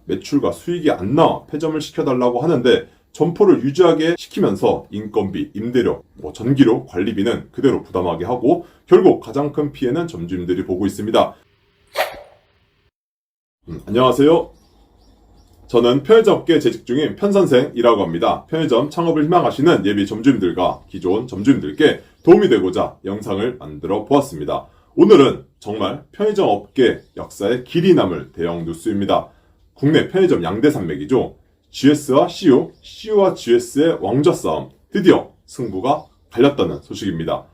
매출과 수익이 안 나와 폐점을 시켜달라고 하는데 점포를 유지하게 시키면서 인건비, 임대료, 전기료, 관리비는 그대로 부담하게 하고 결국 가장 큰 피해는 점주님들이 보고 있습니다. 안녕하세요. 저는 편의점업계에 재직 중인 편선생이라고 합니다. 편의점 창업을 희망하시는 예비 점주님들과 기존 점주님들께 도움이 되고자 영상을 만들어 보았습니다. 오늘은 정말 편의점 업계 역사에 길이 남을 대형 뉴스입니다. 국내 편의점 양대 산맥이죠. GS와 CU, CU와 GS의 왕좌 싸움, 드디어 승부가 갈렸다는 소식입니다.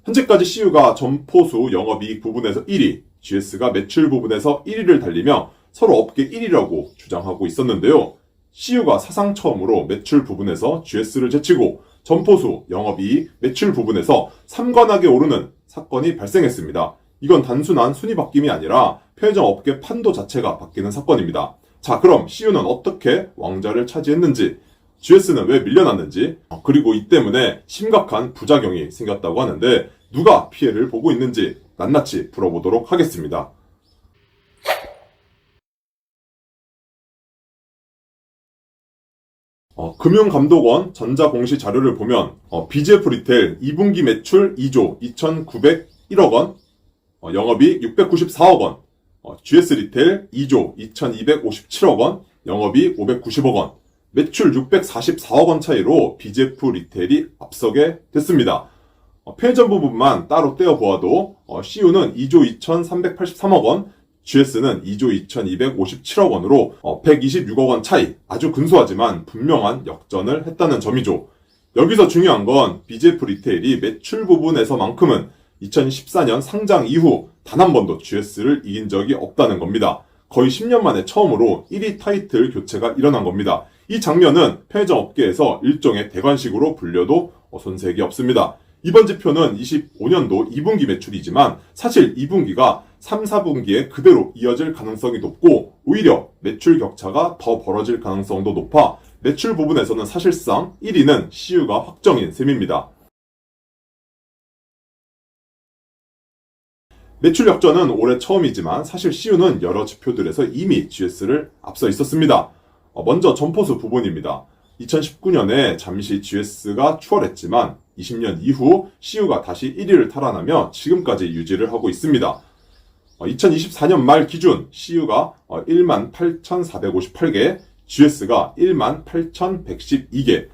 현재까지 CU가 점포수 영업이익 부분에서 1위, GS가 매출 부분에서 1위를 달리며 서로 업계 1위라고 주장하고 있었는데요. CU가 사상 처음으로 매출 부분에서 GS를 제치고 점포수, 영업이익, 매출 부분에서 3관왕에 오르는 사건이 발생했습니다. 이건 단순한 순위 바뀜이 아니라 편의점 업계 판도 자체가 바뀌는 사건입니다. 자, 그럼 CU는 어떻게 왕좌를 차지했는지, GS는 왜 밀려났는지, 그리고 이 때문에 심각한 부작용이 생겼다고 하는데 누가 피해를 보고 있는지 낱낱이 풀어보도록 하겠습니다. 금융감독원 전자공시 자료를 보면 BGF 리테일 2분기 매출 2조 2,901억 원, 영업이익 694억 원, GS 리테일 2조 2,257억 원, 영업이익 590억 원, 매출 644억 원 차이로 BGF 리테일이 앞서게 됐습니다. 편의점 부분만 따로 떼어보아도 CU는 2조 2,383억 원, GS는 2조 2,257억 원으로 126억 원 차이, 아주 근소하지만 분명한 역전을 했다는 점이죠. 여기서 중요한 건 BGF 리테일이 매출 부분에서만큼은 2014년 상장 이후 단 한 번도 GS를 이긴 적이 없다는 겁니다. 거의 10년 만에 처음으로 1위 타이틀 교체가 일어난 겁니다. 이 장면은 편의점 업계에서 일종의 대관식으로 불려도 손색이 없습니다. 이번 지표는 25년도 2분기 매출이지만 사실 2분기가 3, 4분기에 그대로 이어질 가능성이 높고 오히려 매출 격차가 더 벌어질 가능성도 높아 매출 부분에서는 사실상 1위는 CU가 확정인 셈입니다. 매출 역전은 올해 처음이지만 사실 CU는 여러 지표들에서 이미 GS를 앞서 있었습니다. 먼저 점포수 부분입니다. 2019년에 잠시 GS가 추월했지만 20년 이후 CU가 다시 1위를 탈환하며 지금까지 유지를 하고 있습니다. 2024년 말 기준 CU가 18,458개, GS가 18,112개,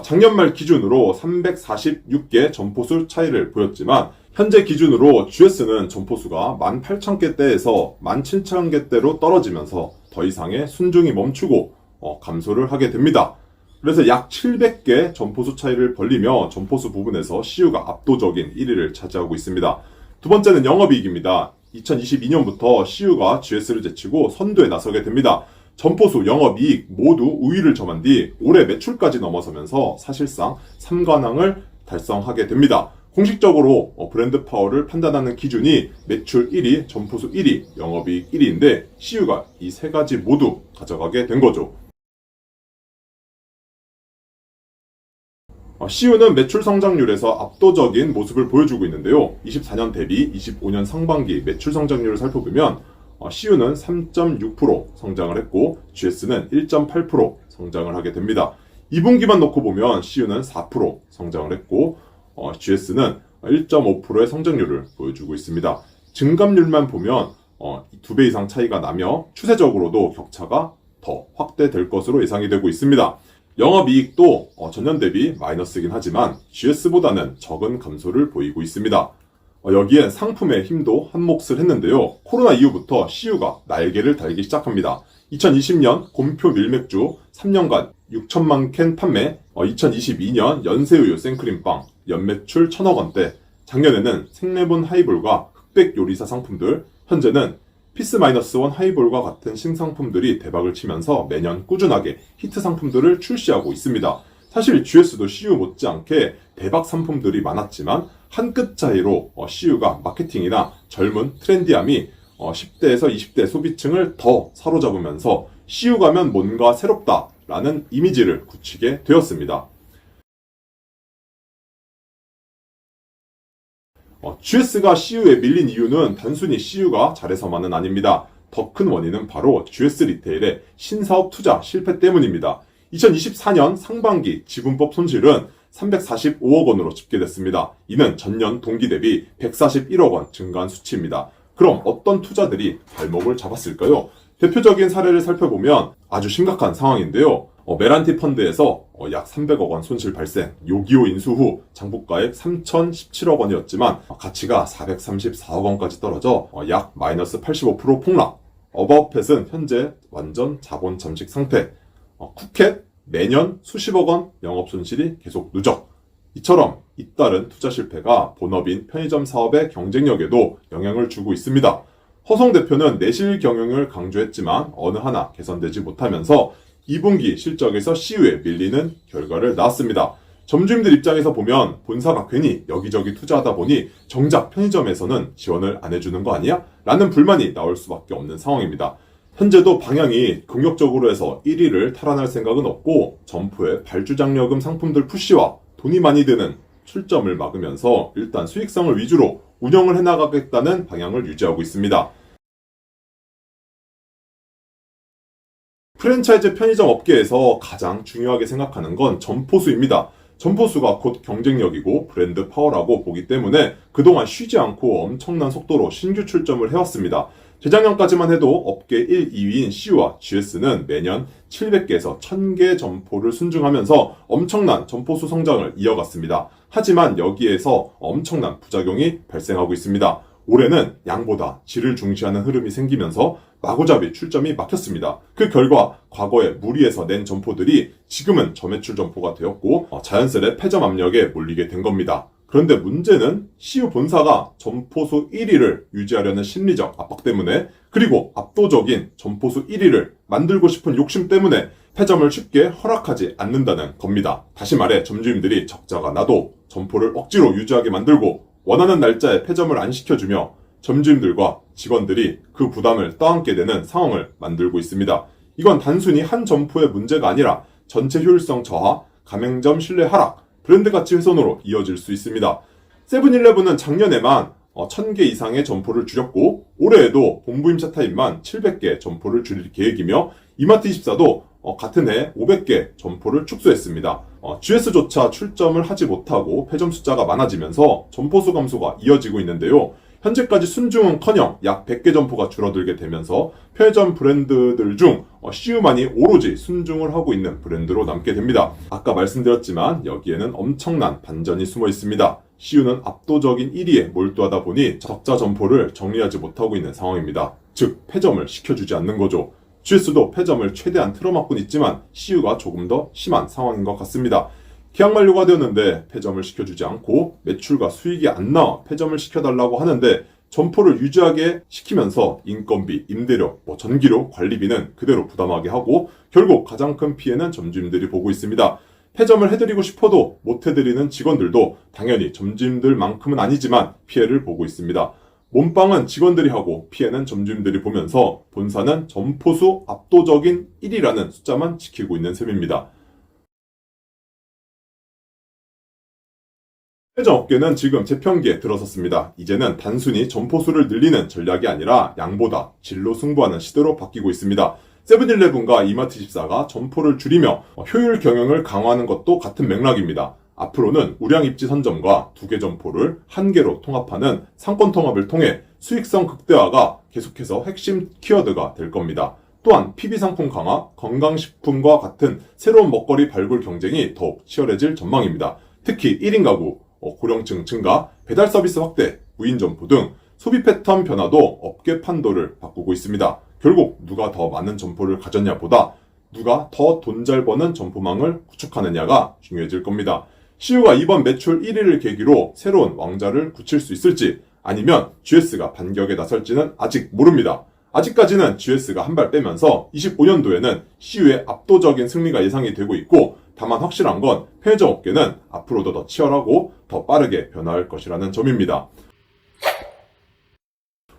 작년 말 기준으로 346개 점포수 차이를 보였지만 현재 기준으로 GS는 점포수가 18,000개대에서 17,000개대로 떨어지면서 더 이상의 순증이 멈추고 감소를 하게 됩니다. 그래서 약 700개 점포수 차이를 벌리며 점포수 부분에서 CU가 압도적인 1위를 차지하고 있습니다. 두 번째는 영업이익입니다. 2022년부터 CU가 GS를 제치고 선두에 나서게 됩니다. 점포수, 영업이익 모두 우위를 점한 뒤 올해 매출까지 넘어서면서 사실상 3관왕을 달성하게 됩니다. 공식적으로 브랜드 파워를 판단하는 기준이 매출 1위, 점포수 1위, 영업이익 1위인데 CU가 이 세 가지 모두 가져가게 된 거죠. CU는 매출 성장률에서 압도적인 모습을 보여주고 있는데요. 24년 대비 25년 상반기 매출 성장률을 살펴보면 CU는 3.6% 성장을 했고 GS는 1.8% 성장을 하게 됩니다. 2분기만 놓고 보면 CU는 4% 성장을 했고 GS는 1.5%의 성장률을 보여주고 있습니다. 증감률만 보면 2배 이상 차이가 나며 추세적으로도 격차가 더 확대될 것으로 예상이 되고 있습니다. 영업이익도 전년 대비 마이너스이긴 하지만 GS보다는 적은 감소를 보이고 있습니다. 여기엔 상품의 힘도 한몫을 했는데요. 코로나 이후부터 CU가 날개를 달기 시작합니다. 2020년 곰표 밀맥주 3년간 6천만 캔 판매, 2022년 연새우유 생크림빵 연매출 1,000억 원대, 작년에는 생레몬 하이볼과 흑백 요리사 상품들, 현재는 피스-1 하이볼과 같은 신상품들이 대박을 치면서 매년 꾸준하게 히트 상품들을 출시하고 있습니다. 사실 GS도 CU 못지않게 대박 상품들이 많았지만 한 끗 차이로 CU가 마케팅이나 젊은 트렌디함이 10대에서 20대 소비층을 더 사로잡으면서 CU 가면 뭔가 새롭다라는 이미지를 굳히게 되었습니다. GS가 CU에 밀린 이유는 단순히 CU가 잘해서만은 아닙니다. 더 큰 원인은 바로 GS 리테일의 신사업 투자 실패 때문입니다. 2024년 상반기 지분법 손실은 345억 원으로 집계됐습니다. 이는 전년 동기 대비 141억 원 증가한 수치입니다. 그럼 어떤 투자들이 발목을 잡았을까요? 대표적인 사례를 살펴보면 아주 심각한 상황인데요. 메란티 펀드에서 약 300억 원 손실 발생, 요기요 인수 후 장부가액 3,017억 원이었지만 가치가 434억 원까지 떨어져 약 마이너스 85% 폭락. 어바웃팻은 현재 완전 자본 잠식 상태. 쿠켓 매년 수십억 원 영업 손실이 계속 누적. 이처럼 잇따른 투자 실패가 본업인 편의점 사업의 경쟁력에도 영향을 주고 있습니다. 허성 대표는 내실 경영을 강조했지만 어느 하나 개선되지 못하면서 2분기 실적에서 CU에 밀리는 결과를 낳았습니다. 점주님들 입장에서 보면 본사가 괜히 여기저기 투자하다 보니 정작 편의점에서는 지원을 안 해주는 거 아니야? 라는 불만이 나올 수밖에 없는 상황입니다. 현재도 방향이 긍정적으로 해서 1위를 탈환할 생각은 없고 점포의 발주장려금 상품들 푸시와 돈이 많이 드는 출점을 막으면서 일단 수익성을 위주로 운영을 해나가겠다는 방향을 유지하고 있습니다. 프랜차이즈 편의점 업계에서 가장 중요하게 생각하는 건 점포수입니다. 점포수가 곧 경쟁력이고 브랜드 파워라고 보기 때문에 그동안 쉬지 않고 엄청난 속도로 신규 출점을 해왔습니다. 재작년까지만 해도 업계 1, 2위인 CU와 GS는 매년 700개에서 1000개 점포를 순증하면서 엄청난 점포수 성장을 이어갔습니다. 하지만 여기에서 엄청난 부작용이 발생하고 있습니다. 올해는 양보다 질을 중시하는 흐름이 생기면서 마구잡이 출점이 막혔습니다. 그 결과 과거에 무리해서 낸 점포들이 지금은 저매출 점포가 되었고 자연스레 폐점 압력에 몰리게 된 겁니다. 그런데 문제는 CU 본사가 점포수 1위를 유지하려는 심리적 압박 때문에 그리고 압도적인 점포수 1위를 만들고 싶은 욕심 때문에 폐점을 쉽게 허락하지 않는다는 겁니다. 다시 말해 점주님들이 적자가 나도 점포를 억지로 유지하게 만들고 원하는 날짜에 폐점을 안 시켜주며 점주님들과 직원들이 그 부담을 떠안게 되는 상황을 만들고 있습니다. 이건 단순히 한 점포의 문제가 아니라 전체 효율성 저하, 가맹점 신뢰 하락, 브랜드 가치 훼손으로 이어질 수 있습니다. 세븐일레븐은 작년에만 1000개 이상의 점포를 줄였고 올해에도 본부임차 타임만 700개 점포를 줄일 계획이며 이마트24도 같은 해 500개 점포를 축소했습니다. GS조차 출점을 하지 못하고 폐점 숫자가 많아지면서 점포수 감소가 이어지고 있는데요. 현재까지 순증은커녕 약 100개 점포가 줄어들게 되면서 편의점 브랜드들 중 CU만이 오로지 순증을 하고 있는 브랜드로 남게 됩니다. 아까 말씀드렸지만 여기에는 엄청난 반전이 숨어 있습니다. CU는 압도적인 1위에 몰두하다 보니 적자 점포를 정리하지 못하고 있는 상황입니다. 즉 폐점을 시켜주지 않는 거죠. GS도 폐점을 최대한 틀어막고 있지만 CU가 조금 더 심한 상황인 것 같습니다. 계약 만료가 되었는데 폐점을 시켜주지 않고 매출과 수익이 안 나와 폐점을 시켜달라고 하는데 점포를 유지하게 시키면서 인건비, 임대료, 전기료, 관리비는 그대로 부담하게 하고 결국 가장 큰 피해는 점주님들이 보고 있습니다. 폐점을 해드리고 싶어도 못 해드리는 직원들도 당연히 점주님들만큼은 아니지만 피해를 보고 있습니다. 몸빵은 직원들이 하고 피해는 점주님들이 보면서 본사는 점포수 압도적인 1위라는 숫자만 지키고 있는 셈입니다. 편의점 업계는 지금 재편기에 들어섰습니다. 이제는 단순히 점포수를 늘리는 전략이 아니라 양보다 질로 승부하는 시대로 바뀌고 있습니다. 세븐일레븐과 이마트24가 점포를 줄이며 효율 경영을 강화하는 것도 같은 맥락입니다. 앞으로는 우량 입지 선점과 2개 점포를 1개로 통합하는 상권 통합을 통해 수익성 극대화가 계속해서 핵심 키워드가 될 겁니다. 또한 PB 상품 강화, 건강식품과 같은 새로운 먹거리 발굴 경쟁이 더욱 치열해질 전망입니다. 특히 1인 가구, 고령층 증가, 배달 서비스 확대, 무인 점포 등 소비 패턴 변화도 업계 판도를 바꾸고 있습니다. 결국 누가 더 많은 점포를 가졌냐 보다 누가 더 돈 잘 버는 점포망을 구축하느냐가 중요해질 겁니다. CU가 이번 매출 1위를 계기로 새로운 왕좌를 굳힐 수 있을지 아니면 GS가 반격에 나설지는 아직 모릅니다. 아직까지는 GS가 한 발 빼면서 25년도에는 CU의 압도적인 승리가 예상이 되고 있고 다만 확실한 건 편의점 업계는 앞으로도 더 치열하고 더 빠르게 변화할 것이라는 점입니다.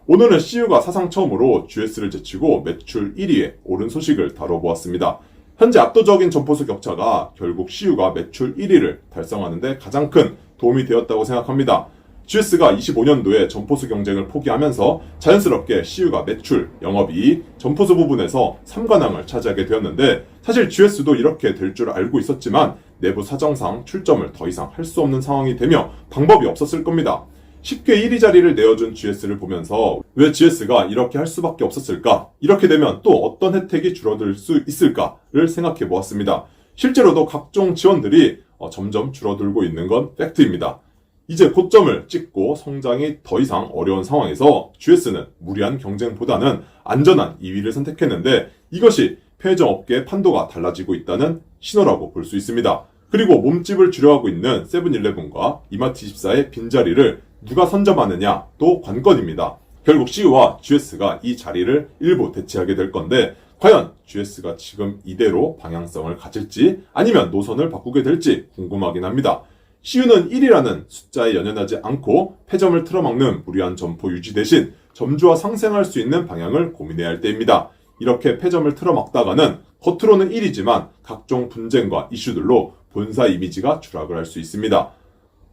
오늘은 CU가 사상 처음으로 GS를 제치고 매출 1위에 오른 소식을 다뤄보았습니다. 현재 압도적인 점포수 격차가 결국 CU가 매출 1위를 달성하는 데 가장 큰 도움이 되었다고 생각합니다. GS가 25년도에 점포수 경쟁을 포기하면서 자연스럽게 CU가 매출, 영업이익, 점포수 부분에서 3관왕을 차지하게 되었는데 사실 GS도 이렇게 될 줄 알고 있었지만 내부 사정상 출점을 더 이상 할 수 없는 상황이 되며 방법이 없었을 겁니다. 쉽게 1위 자리를 내어준 GS를 보면서 왜 GS가 이렇게 할 수밖에 없었을까? 이렇게 되면 또 어떤 혜택이 줄어들 수 있을까를 생각해 보았습니다. 실제로도 각종 지원들이 점점 줄어들고 있는 건 팩트입니다. 이제 고점을 찍고 성장이 더 이상 어려운 상황에서 GS는 무리한 경쟁보다는 안전한 2위를 선택했는데 이것이 편의점 업계의 판도가 달라지고 있다는 신호라고 볼 수 있습니다. 그리고 몸집을 줄여가고 있는 세븐일레븐과 이마트24의 빈자리를 누가 선점하느냐 또 관건입니다. 결국 CU와 GS가 이 자리를 일부 대체하게 될 건데 과연 GS가 지금 이대로 방향성을 가질지 아니면 노선을 바꾸게 될지 궁금하긴 합니다. CU는 1이라는 숫자에 연연하지 않고 폐점을 틀어막는 무리한 점포 유지 대신 점주와 상생할 수 있는 방향을 고민해야 할 때입니다. 이렇게 폐점을 틀어막다가는 겉으로는 1이지만 각종 분쟁과 이슈들로 본사 이미지가 추락을 할 수 있습니다.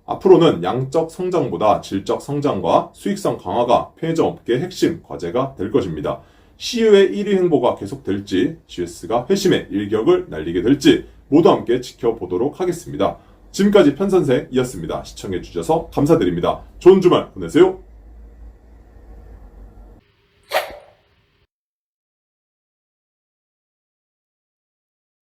앞으로는 양적 성장보다 질적 성장과 수익성 강화가 편의점 업계의 핵심 과제가 될 것입니다. CU의 1위 행보가 계속될지 GS가 회심의 일격을 날리게 될지 모두 함께 지켜보도록 하겠습니다. 지금까지 편선생이었습니다. 시청해주셔서 감사드립니다. 좋은 주말 보내세요.